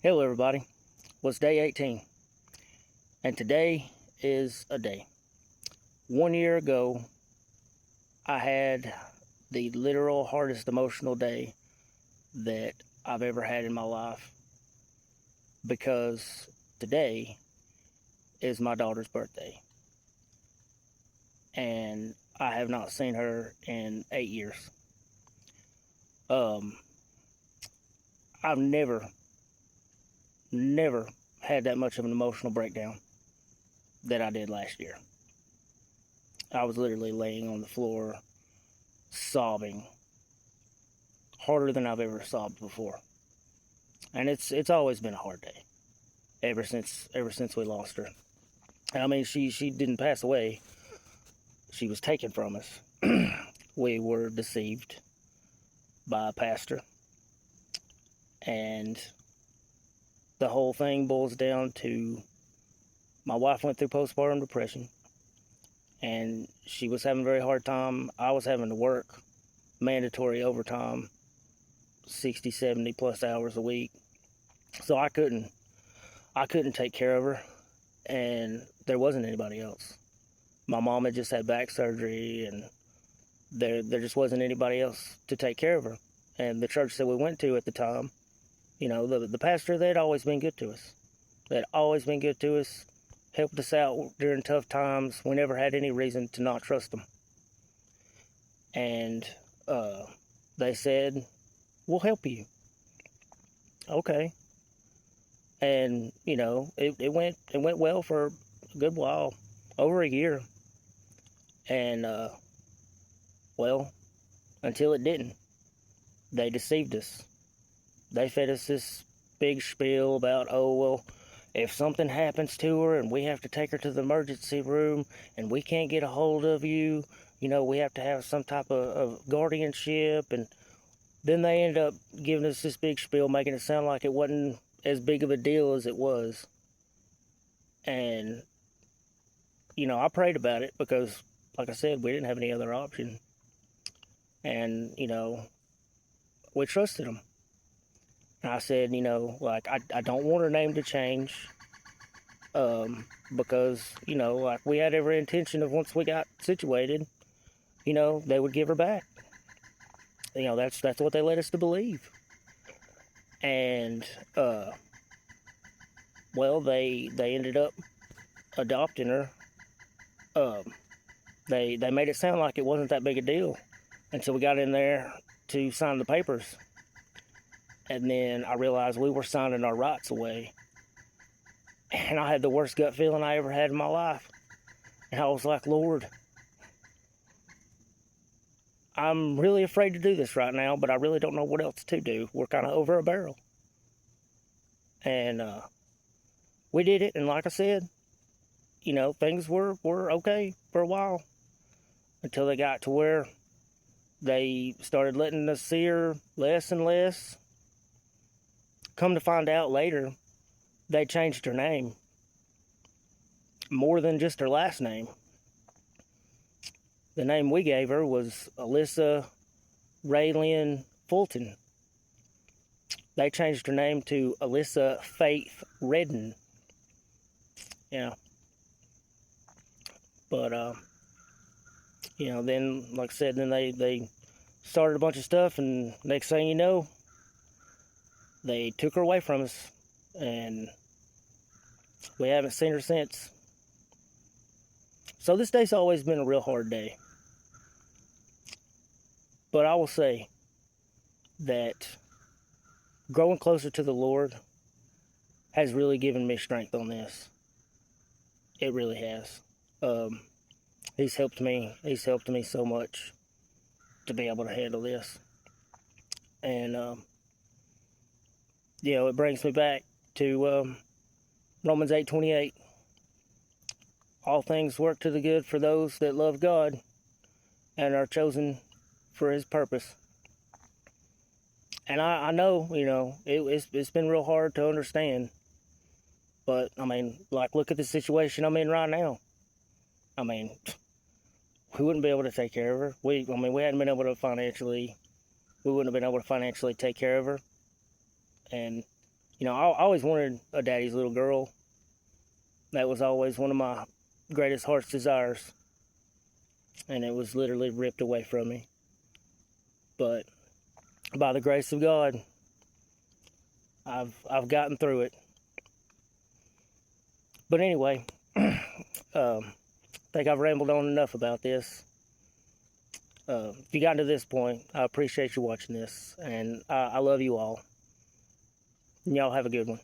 Hello, everybody. Well, it's day 18, and today is a day. 1 year ago, I had the literal hardest emotional day that I've ever had in my life because today is my daughter's birthday, and I have not seen her in 8 years. Um, I've never had that much of an emotional breakdown that I did last year. I was literally laying on the floor sobbing harder than I've ever sobbed before. And it's always been a hard day ever since we lost her. I mean, she didn't pass away. She was taken from us. We were deceived by a pastor. And the whole thing boils down to my wife went through postpartum depression, and she was having a very hard time. I was having to work mandatory overtime, 60, 70 plus hours a week. So I couldn't take care of her, and there wasn't anybody else. My mom had just had back surgery, and there just wasn't anybody else to take care of her. And the church that we went to at the time, the pastor, they'd always been good to us. They'd always been good to us, helped us out during tough times. We never had any reason to not trust them. And they said, "We'll help you." Okay. And it went well for a good while, over a year. And well, until it didn't. They deceived us. They fed us this big spiel about, oh well, if something happens to her and we have to take her to the emergency room and we can't get a hold of you, we have to have some type of guardianship. And then they ended up giving us this big spiel, making it sound like it wasn't as big of a deal as it was. And I prayed about it because, like I said, we didn't have any other option. And we trusted them. And I said, I don't want her name to change, because we had every intention of, once we got situated, they would give her back. That's what they led us to believe. And well, they ended up adopting her. They made it sound like it wasn't that big a deal until we got in there to sign the papers. And then I realized we were signing our rights away. And I had the worst gut feeling I ever had in my life. And I was like, Lord, I'm really afraid to do this right now, but I really don't know what else to do. We're kind of over a barrel. And we did it. And like I said, things were okay for a while, until they got to where they started letting us see her less and less. Come to find out later, they changed her name. More than just her last name. The name we gave her was Alyssa Raylynn Fulton. They changed her name to Alyssa Faith Redden. Yeah. But, then, like I said, then they started a bunch of stuff, and next thing you know, they took her away from us, and we haven't seen her since. So this day's always been a real hard day. But I will say that growing closer to the Lord has really given me strength on this. It really has. He's helped me. He's helped me so much to be able to handle this. And, it brings me back to Romans 8:28. All things work to the good for those that love God and are chosen for His purpose. And I know, it's been real hard to understand. But, look at the situation I'm in right now. We wouldn't be able to take care of her. We hadn't been able to we wouldn't have been able to financially take care of her. And, You know, I always wanted a daddy's little girl. That was always one of my greatest heart's desires. And it was literally ripped away from me. But by the grace of God, I've gotten through it. But anyway, I think I've rambled on enough about this. If you got to this point, I appreciate you watching this, and I love you all. And y'all have a good one.